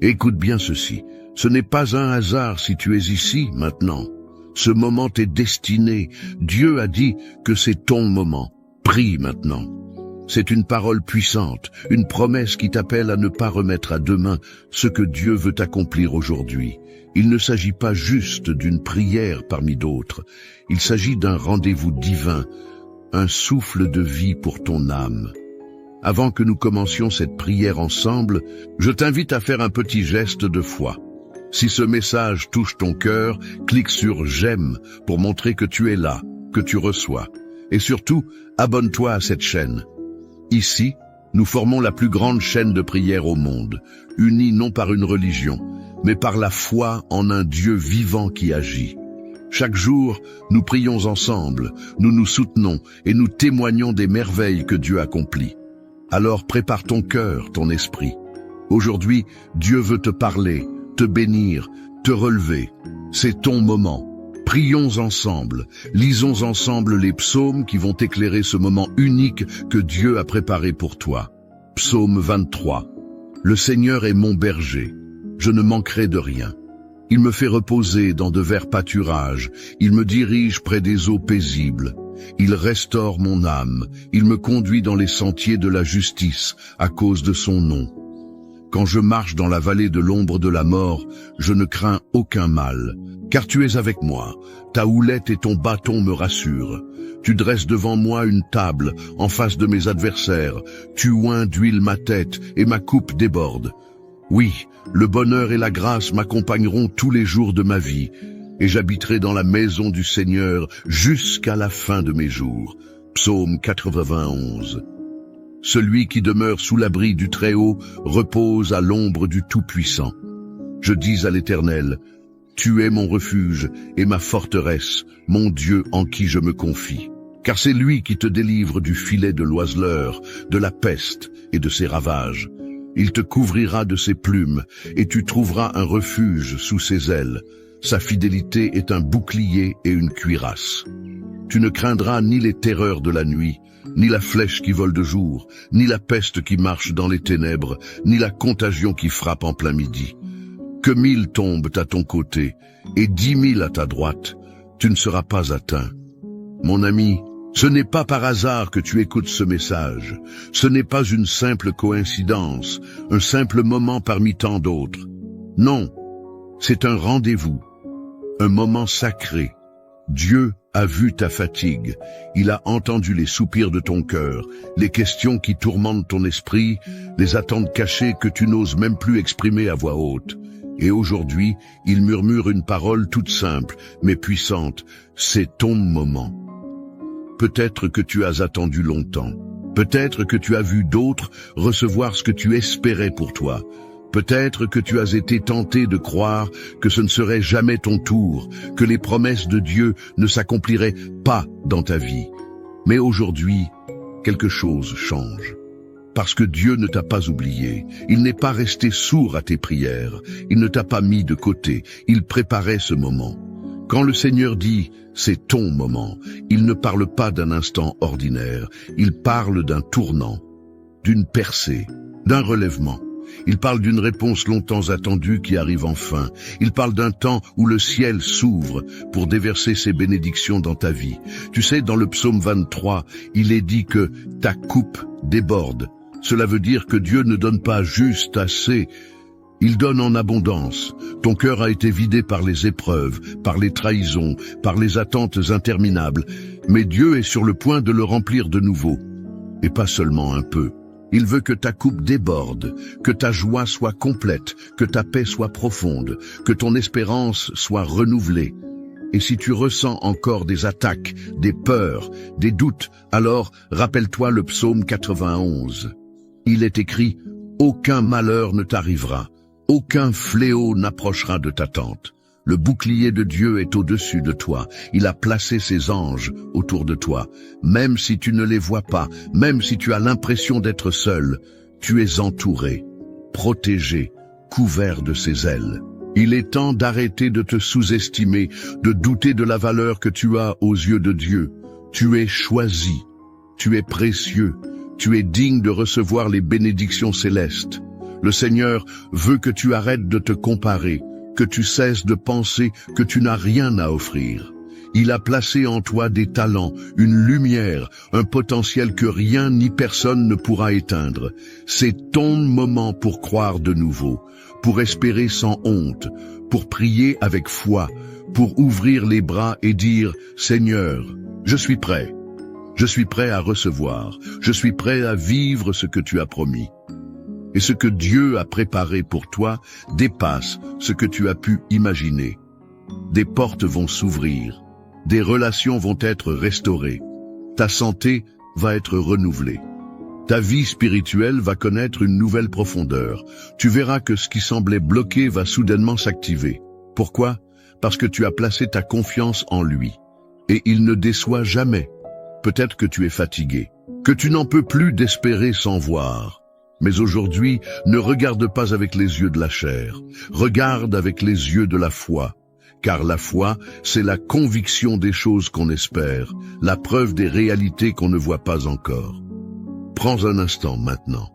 Écoute bien ceci, ce n'est pas un hasard si tu es ici maintenant. Ce moment t'est destiné. Dieu a dit que c'est ton moment. Prie maintenant. C'est une parole puissante, une promesse qui t'appelle à ne pas remettre à demain ce que Dieu veut accomplir aujourd'hui. Il ne s'agit pas juste d'une prière parmi d'autres. Il s'agit d'un rendez-vous divin, un souffle de vie pour ton âme. Avant que nous commencions cette prière ensemble, je t'invite à faire un petit geste de foi. Si ce message touche ton cœur, clique sur « J'aime » pour montrer que tu es là, que tu reçois. Et surtout, abonne-toi à cette chaîne. Ici, nous formons la plus grande chaîne de prière au monde, unie non par une religion, mais par la foi en un Dieu vivant qui agit. Chaque jour, nous prions ensemble, nous nous soutenons et nous témoignons des merveilles que Dieu accomplit. Alors prépare ton cœur, ton esprit. Aujourd'hui, Dieu veut te parler, te bénir, te relever. C'est ton moment. Prions ensemble, lisons ensemble les psaumes qui vont éclairer ce moment unique que Dieu a préparé pour toi. Psaume 23. Le Seigneur est mon berger, je ne manquerai de rien. Il me fait reposer dans de verts pâturages, il me dirige près des eaux paisibles. Il restaure mon âme, il me conduit dans les sentiers de la justice à cause de son nom. Quand je marche dans la vallée de l'ombre de la mort, je ne crains aucun mal, car tu es avec moi. Ta houlette et ton bâton me rassurent. Tu dresses devant moi une table en face de mes adversaires. Tu oins d'huile ma tête et ma coupe déborde. Oui, le bonheur et la grâce m'accompagneront tous les jours de ma vie, et j'habiterai dans la maison du Seigneur jusqu'à la fin de mes jours. Psaume 91. Celui qui demeure sous l'abri du Très-Haut repose à l'ombre du Tout-Puissant. Je dis à l'Éternel, tu es mon refuge et ma forteresse, mon Dieu en qui je me confie. Car c'est lui qui te délivre du filet de l'oiseleur, de la peste et de ses ravages. Il te couvrira de ses plumes et tu trouveras un refuge sous ses ailes. Sa fidélité est un bouclier et une cuirasse. Tu ne craindras ni les terreurs de la nuit, ni la flèche qui vole de jour, ni la peste qui marche dans les ténèbres, ni la contagion qui frappe en plein midi. Que 1000 tombent à ton côté et 10 000 à ta droite, tu ne seras pas atteint. Mon ami, ce n'est pas par hasard que tu écoutes ce message. Ce n'est pas une simple coïncidence, un simple moment parmi tant d'autres. Non, c'est un rendez-vous, un moment sacré. Dieu a vu ta fatigue, il a entendu les soupirs de ton cœur, les questions qui tourmentent ton esprit, les attentes cachées que tu n'oses même plus exprimer à voix haute. Et aujourd'hui, il murmure une parole toute simple, mais puissante, c'est ton moment. Peut-être que tu as attendu longtemps, peut-être que tu as vu d'autres recevoir ce que tu espérais pour toi. Peut-être que tu as été tenté de croire que ce ne serait jamais ton tour, que les promesses de Dieu ne s'accompliraient pas dans ta vie. Mais aujourd'hui, quelque chose change. Parce que Dieu ne t'a pas oublié, il n'est pas resté sourd à tes prières, il ne t'a pas mis de côté, il préparait ce moment. Quand le Seigneur dit « c'est ton moment », il ne parle pas d'un instant ordinaire, il parle d'un tournant, d'une percée, d'un relèvement. Il parle d'une réponse longtemps attendue qui arrive enfin. Il parle d'un temps où le ciel s'ouvre pour déverser ses bénédictions dans ta vie. Tu sais, dans le psaume 23, il est dit que ta coupe déborde. Cela veut dire que Dieu ne donne pas juste assez, il donne en abondance. Ton cœur a été vidé par les épreuves, par les trahisons, par les attentes interminables. Mais Dieu est sur le point de le remplir de nouveau. Et pas seulement un peu. Il veut que ta coupe déborde, que ta joie soit complète, que ta paix soit profonde, que ton espérance soit renouvelée. Et si tu ressens encore des attaques, des peurs, des doutes, alors rappelle-toi le psaume 91. Il est écrit « Aucun malheur ne t'arrivera, aucun fléau n'approchera de ta tente. Le bouclier de Dieu est au-dessus de toi. Il a placé ses anges autour de toi. Même si tu ne les vois pas, même si tu as l'impression d'être seul, tu es entouré, protégé, couvert de ses ailes. Il est temps d'arrêter de te sous-estimer, de douter de la valeur que tu as aux yeux de Dieu. Tu es choisi, tu es précieux, tu es digne de recevoir les bénédictions célestes. Le Seigneur veut que tu arrêtes de te comparer, que tu cesses de penser que tu n'as rien à offrir. Il a placé en toi des talents, une lumière, un potentiel que rien ni personne ne pourra éteindre. C'est ton moment pour croire de nouveau, pour espérer sans honte, pour prier avec foi, pour ouvrir les bras et dire « Seigneur, je suis prêt. Je suis prêt à recevoir. Je suis prêt à vivre ce que tu as promis. » Et ce que Dieu a préparé pour toi dépasse ce que tu as pu imaginer. Des portes vont s'ouvrir. Des relations vont être restaurées. Ta santé va être renouvelée. Ta vie spirituelle va connaître une nouvelle profondeur. Tu verras que ce qui semblait bloqué va soudainement s'activer. Pourquoi? Parce que tu as placé ta confiance en lui. Et il ne déçoit jamais. Peut-être que tu es fatigué, que tu n'en peux plus d'espérer sans voir. Mais aujourd'hui, ne regarde pas avec les yeux de la chair. Regarde avec les yeux de la foi. Car la foi, c'est la conviction des choses qu'on espère, la preuve des réalités qu'on ne voit pas encore. Prends un instant maintenant.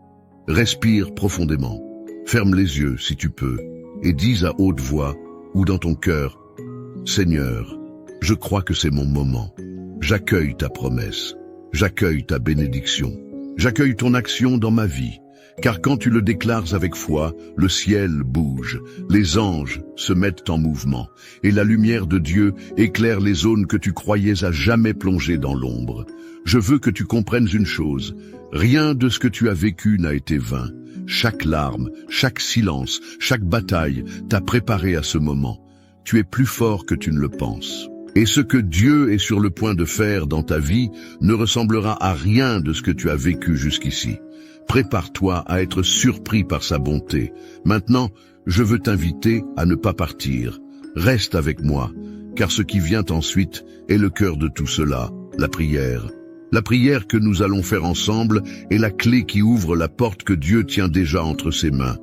Respire profondément. Ferme les yeux si tu peux et dis à haute voix ou dans ton cœur, « Seigneur, je crois que c'est mon moment. J'accueille ta promesse. J'accueille ta bénédiction. J'accueille ton action dans ma vie. Car quand tu le déclares avec foi, le ciel bouge, les anges se mettent en mouvement, et la lumière de Dieu éclaire les zones que tu croyais à jamais plonger dans l'ombre. Je veux que tu comprennes une chose, rien de ce que tu as vécu n'a été vain. Chaque larme, chaque silence, chaque bataille t'a préparé à ce moment. Tu es plus fort que tu ne le penses. Et ce que Dieu est sur le point de faire dans ta vie ne ressemblera à rien de ce que tu as vécu jusqu'ici. Prépare-toi à être surpris par sa bonté. Maintenant, je veux t'inviter à ne pas partir. Reste avec moi, car ce qui vient ensuite est le cœur de tout cela, la prière. La prière que nous allons faire ensemble est la clé qui ouvre la porte que Dieu tient déjà entre ses mains.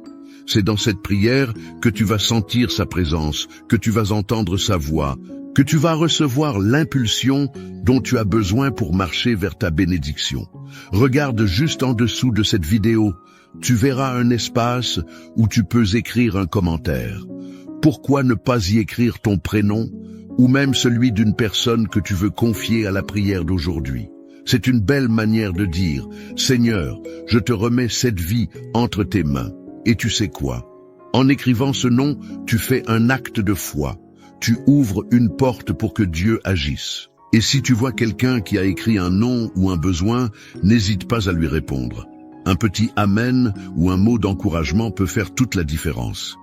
C'est dans cette prière que tu vas sentir sa présence, que tu vas entendre sa voix, que tu vas recevoir l'impulsion dont tu as besoin pour marcher vers ta bénédiction. Regarde juste en dessous de cette vidéo. Tu verras un espace où tu peux écrire un commentaire. Pourquoi ne pas y écrire ton prénom ou même celui d'une personne que tu veux confier à la prière d'aujourd'hui? C'est une belle manière de dire « Seigneur, je te remets cette vie entre tes mains. » Et tu sais quoi? En écrivant ce nom, tu fais un acte de foi. Tu ouvres une porte pour que Dieu agisse. Et si tu vois quelqu'un qui a écrit un nom ou un besoin, n'hésite pas à lui répondre. Un petit « Amen » ou un mot d'encouragement peut faire toute la différence.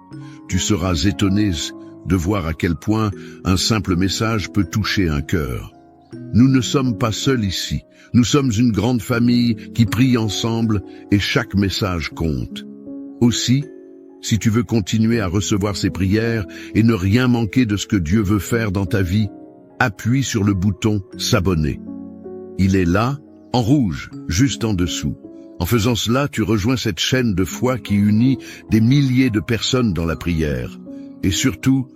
Tu seras étonné de voir à quel point un simple message peut toucher un cœur. Nous ne sommes pas seuls ici. Nous sommes une grande famille qui prie ensemble et chaque message compte. Aussi, si tu veux continuer à recevoir ces prières et ne rien manquer de ce que Dieu veut faire dans ta vie, appuie sur le bouton « S'abonner ». Il est là, en rouge, juste en dessous. En faisant cela, tu rejoins cette chaîne de foi qui unit des milliers de personnes dans la prière. Et surtout,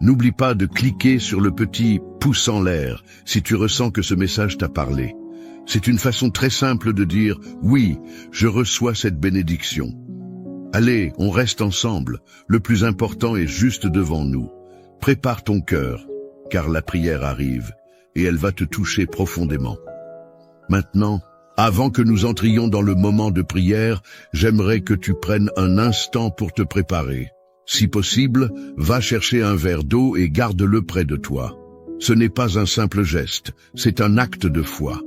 n'oublie pas de cliquer sur le petit pouce en l'air si tu ressens que ce message t'a parlé. C'est une façon très simple de dire « Oui, je reçois cette bénédiction ». Allez, on reste ensemble. Le plus important est juste devant nous. Prépare ton cœur, car la prière arrive, et elle va te toucher profondément. Maintenant, avant que nous entrions dans le moment de prière, j'aimerais que tu prennes un instant pour te préparer. Si possible, va chercher un verre d'eau et garde-le près de toi. Ce n'est pas un simple geste, c'est un acte de foi.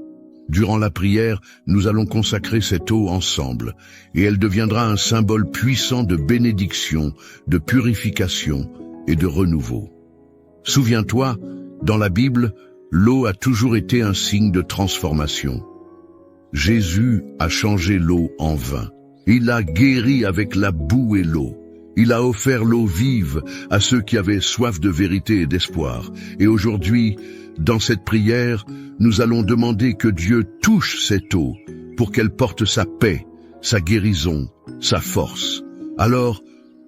Durant la prière, nous allons consacrer cette eau ensemble, et elle deviendra un symbole puissant de bénédiction, de purification et de renouveau. Souviens-toi, dans la Bible, l'eau a toujours été un signe de transformation. Jésus a changé l'eau en vin. Il a guéri avec la boue et l'eau. Il a offert l'eau vive à ceux qui avaient soif de vérité et d'espoir. Et aujourd'hui, dans cette prière, nous allons demander que Dieu touche cette eau pour qu'elle porte sa paix, sa guérison, sa force. Alors,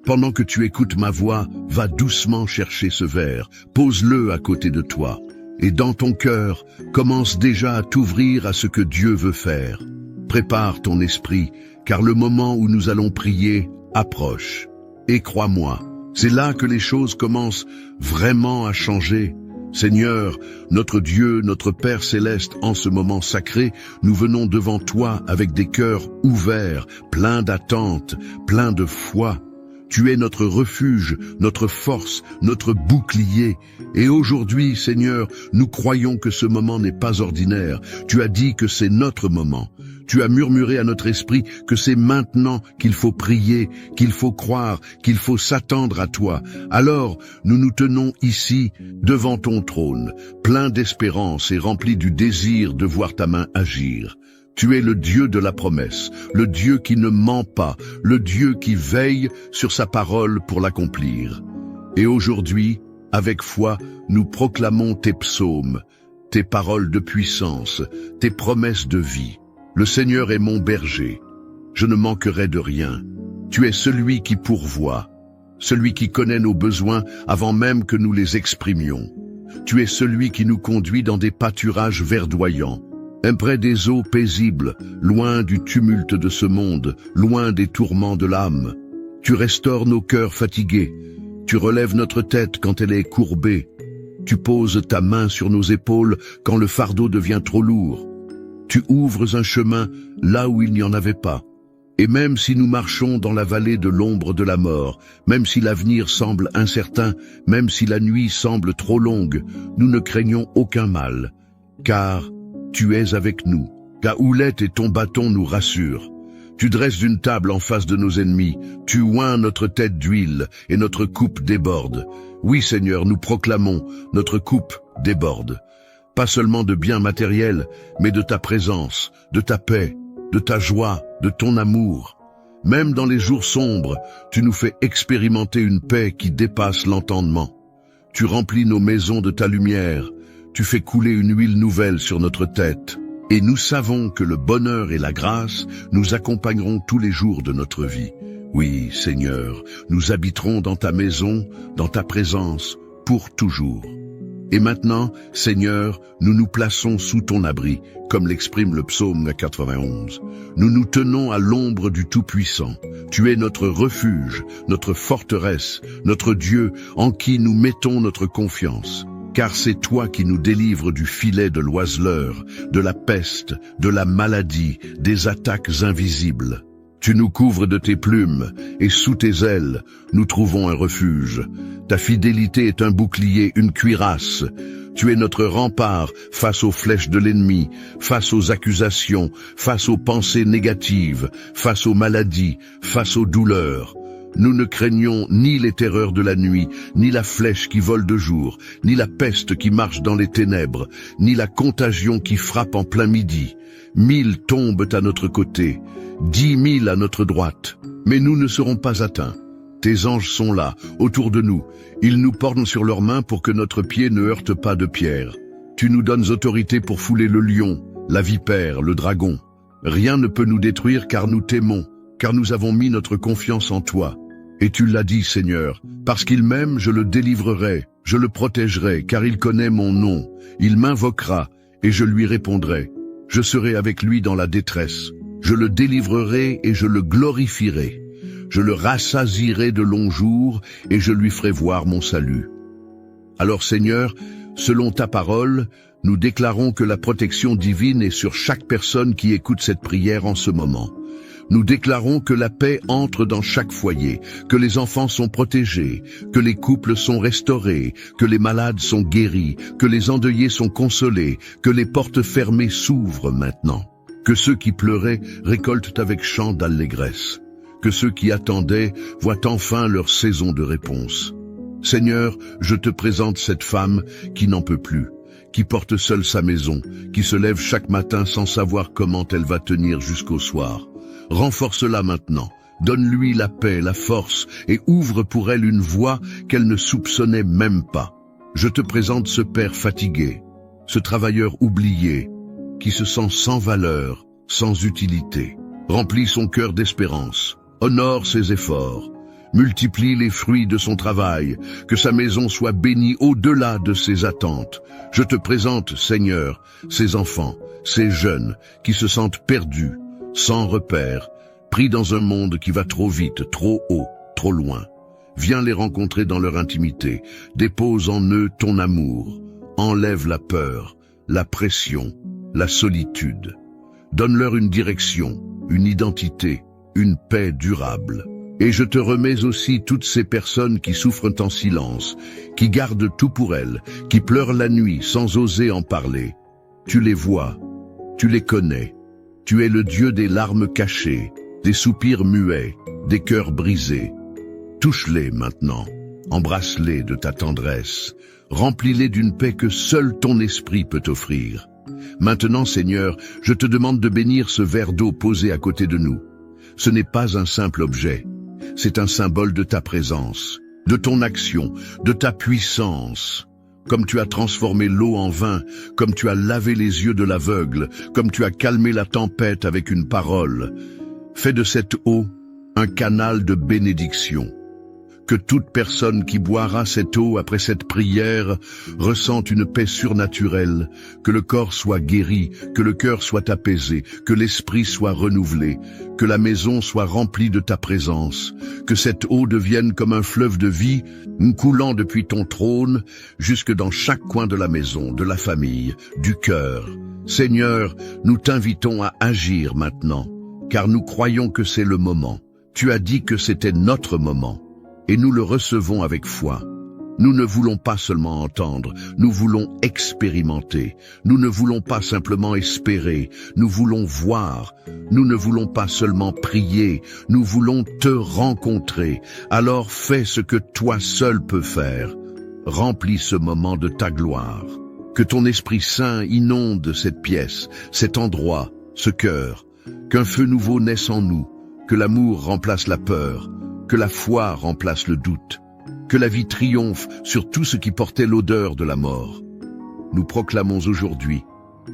pendant que tu écoutes ma voix, va doucement chercher ce verre, pose-le à côté de toi. Et dans ton cœur, commence déjà à t'ouvrir à ce que Dieu veut faire. Prépare ton esprit, car le moment où nous allons prier approche. Et crois-moi, c'est là que les choses commencent vraiment à changer. Seigneur, notre Dieu, notre Père céleste, en ce moment sacré, nous venons devant toi avec des cœurs ouverts, pleins d'attente, pleins de foi. Tu es notre refuge, notre force, notre bouclier. Et aujourd'hui, Seigneur, nous croyons que ce moment n'est pas ordinaire. Tu as dit que c'est notre moment. Tu as murmuré à notre esprit que c'est maintenant qu'il faut prier, qu'il faut croire, qu'il faut s'attendre à toi. Alors, nous nous tenons ici, devant ton trône, pleins d'espérance et remplis du désir de voir ta main agir. Tu es le Dieu de la promesse, le Dieu qui ne ment pas, le Dieu qui veille sur sa parole pour l'accomplir. Et aujourd'hui, avec foi, nous proclamons tes psaumes, tes paroles de puissance, tes promesses de vie. Le Seigneur est mon berger, je ne manquerai de rien. Tu es celui qui pourvoit, celui qui connaît nos besoins avant même que nous les exprimions. Tu es celui qui nous conduit dans des pâturages verdoyants, près des eaux paisibles, loin du tumulte de ce monde, loin des tourments de l'âme. Tu restaures nos cœurs fatigués, tu relèves notre tête quand elle est courbée, tu poses ta main sur nos épaules quand le fardeau devient trop lourd. Tu ouvres un chemin là où il n'y en avait pas. Et même si nous marchons dans la vallée de l'ombre de la mort, même si l'avenir semble incertain, même si la nuit semble trop longue, nous ne craignons aucun mal, car tu es avec nous. Ta houlette et ton bâton nous rassurent. Tu dresses une table en face de nos ennemis, tu oins notre tête d'huile et notre coupe déborde. Oui Seigneur, nous proclamons, notre coupe déborde. Pas seulement de biens matériels, mais de ta présence, de ta paix, de ta joie, de ton amour. Même dans les jours sombres, tu nous fais expérimenter une paix qui dépasse l'entendement. Tu remplis nos maisons de ta lumière, tu fais couler une huile nouvelle sur notre tête. Et nous savons que le bonheur et la grâce nous accompagneront tous les jours de notre vie. Oui, Seigneur, nous habiterons dans ta maison, dans ta présence, pour toujours. Et maintenant, Seigneur, nous nous plaçons sous ton abri, comme l'exprime le psaume 91. Nous nous tenons à l'ombre du Tout-Puissant. Tu es notre refuge, notre forteresse, notre Dieu en qui nous mettons notre confiance. Car c'est toi qui nous délivres du filet de l'oiseleur, de la peste, de la maladie, des attaques invisibles. Tu nous couvres de tes plumes, et sous tes ailes, nous trouvons un refuge. Ta fidélité est un bouclier, une cuirasse. Tu es notre rempart face aux flèches de l'ennemi, face aux accusations, face aux pensées négatives, face aux maladies, face aux douleurs. Nous ne craignons ni les terreurs de la nuit, ni la flèche qui vole de jour, ni la peste qui marche dans les ténèbres, ni la contagion qui frappe en plein midi. 1000 tombent à notre côté, 10 000 à notre droite, mais nous ne serons pas atteints. Tes anges sont là, autour de nous. Ils nous portent sur leurs mains pour que notre pied ne heurte pas de pierre. Tu nous donnes autorité pour fouler le lion, la vipère, le dragon. Rien ne peut nous détruire car nous t'aimons, car nous avons mis notre confiance en toi. Et tu l'as dit, Seigneur, parce qu'il m'aime, je le délivrerai, je le protégerai, car il connaît mon nom. Il m'invoquera, et je lui répondrai. Je serai avec lui dans la détresse. Je le délivrerai et je le glorifierai. Je le rassasierai de longs jours, et je lui ferai voir mon salut. Alors, Seigneur, selon ta parole, nous déclarons que la protection divine est sur chaque personne qui écoute cette prière en ce moment. Nous déclarons que la paix entre dans chaque foyer, que les enfants sont protégés, que les couples sont restaurés, que les malades sont guéris, que les endeuillés sont consolés, que les portes fermées s'ouvrent maintenant, que ceux qui pleuraient récoltent avec chant d'allégresse, que ceux qui attendaient voient enfin leur saison de réponse. Seigneur, je te présente cette femme qui n'en peut plus, qui porte seule sa maison, qui se lève chaque matin sans savoir comment elle va tenir jusqu'au soir. Renforce-la maintenant, donne-lui la paix, la force, et ouvre pour elle une voie qu'elle ne soupçonnait même pas. Je te présente ce père fatigué, ce travailleur oublié, qui se sent sans valeur, sans utilité. Remplis son cœur d'espérance, honore ses efforts, multiplie les fruits de son travail, que sa maison soit bénie au-delà de ses attentes. Je te présente, Seigneur, ces enfants, ces jeunes qui se sentent perdus, sans repère, pris dans un monde qui va trop vite, trop haut, trop loin. Viens les rencontrer dans leur intimité, dépose en eux ton amour, enlève la peur, la pression, la solitude. Donne-leur une direction, une identité, une paix durable. Et je te remets aussi toutes ces personnes qui souffrent en silence, qui gardent tout pour elles, qui pleurent la nuit sans oser en parler. Tu les vois, tu les connais. Tu es le Dieu des larmes cachées, des soupirs muets, des cœurs brisés. Touche-les maintenant, embrasse-les de ta tendresse, remplis-les d'une paix que seul ton esprit peut offrir. Maintenant, Seigneur, je te demande de bénir ce verre d'eau posé à côté de nous. Ce n'est pas un simple objet, c'est un symbole de ta présence, de ton action, de ta puissance. Comme tu as transformé l'eau en vin, comme tu as lavé les yeux de l'aveugle, comme tu as calmé la tempête avec une parole. Fais de cette eau un canal de bénédiction. Que toute personne qui boira cette eau après cette prière ressente une paix surnaturelle, que le corps soit guéri, que le cœur soit apaisé, que l'esprit soit renouvelé, que la maison soit remplie de ta présence, que cette eau devienne comme un fleuve de vie, coulant depuis ton trône jusque dans chaque coin de la maison, de la famille, du cœur. Seigneur, nous t'invitons à agir maintenant, car nous croyons que c'est le moment. Tu as dit que c'était notre moment. Et nous le recevons avec foi. Nous ne voulons pas seulement entendre, nous voulons expérimenter. Nous ne voulons pas simplement espérer, nous voulons voir. Nous ne voulons pas seulement prier, nous voulons te rencontrer. Alors fais ce que toi seul peux faire. Remplis ce moment de ta gloire. Que ton Esprit Saint inonde cette pièce, cet endroit, ce cœur. Qu'un feu nouveau naisse en nous, que l'amour remplace la peur, que la foi remplace le doute, que la vie triomphe sur tout ce qui portait l'odeur de la mort. Nous proclamons aujourd'hui,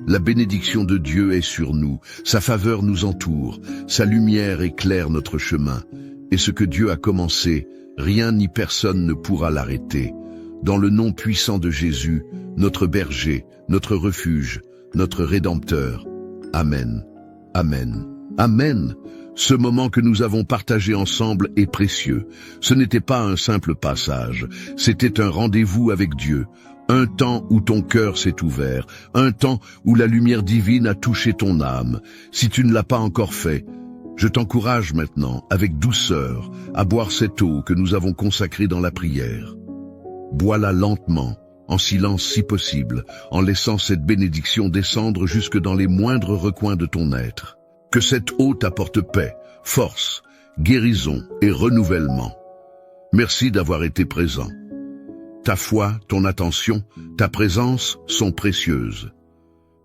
la bénédiction de Dieu est sur nous, sa faveur nous entoure, sa lumière éclaire notre chemin, et ce que Dieu a commencé, rien ni personne ne pourra l'arrêter. Dans le nom puissant de Jésus, notre berger, notre refuge, notre Rédempteur. Amen. Amen. Amen. Ce moment que nous avons partagé ensemble est précieux. Ce n'était pas un simple passage, c'était un rendez-vous avec Dieu. Un temps où ton cœur s'est ouvert, un temps où la lumière divine a touché ton âme. Si tu ne l'as pas encore fait, je t'encourage maintenant, avec douceur, à boire cette eau que nous avons consacrée dans la prière. Bois-la lentement, en silence si possible, en laissant cette bénédiction descendre jusque dans les moindres recoins de ton être. Que cette eau t'apporte paix, force, guérison et renouvellement. Merci d'avoir été présent. Ta foi, ton attention, ta présence sont précieuses.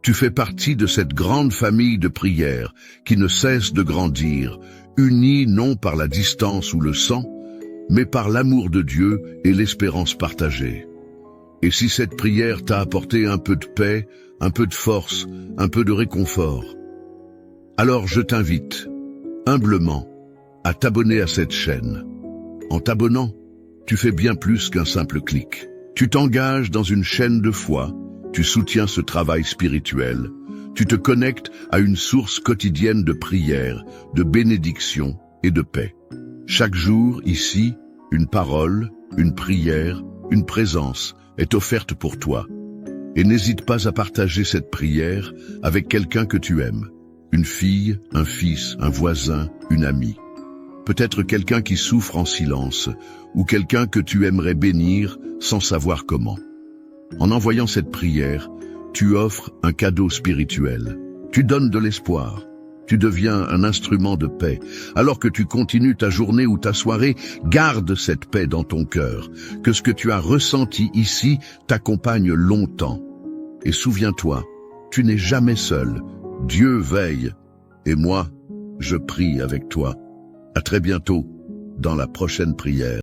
Tu fais partie de cette grande famille de prières qui ne cesse de grandir, unie non par la distance ou le sang, mais par l'amour de Dieu et l'espérance partagée. Et si cette prière t'a apporté un peu de paix, un peu de force, un peu de réconfort, alors je t'invite, humblement, à t'abonner à cette chaîne. En t'abonnant, tu fais bien plus qu'un simple clic. Tu t'engages dans une chaîne de foi, tu soutiens ce travail spirituel, tu te connectes à une source quotidienne de prière, de bénédiction et de paix. Chaque jour, ici, une parole, une prière, une présence est offerte pour toi. Et n'hésite pas à partager cette prière avec quelqu'un que tu aimes. Une fille, un fils, un voisin, une amie. Peut-être quelqu'un qui souffre en silence, ou quelqu'un que tu aimerais bénir sans savoir comment. En envoyant cette prière, tu offres un cadeau spirituel. Tu donnes de l'espoir. Tu deviens un instrument de paix. Alors que tu continues ta journée ou ta soirée, garde cette paix dans ton cœur. Que ce que tu as ressenti ici t'accompagne longtemps. Et souviens-toi, tu n'es jamais seul. Dieu veille, et moi, je prie avec toi. À très bientôt, dans la prochaine prière.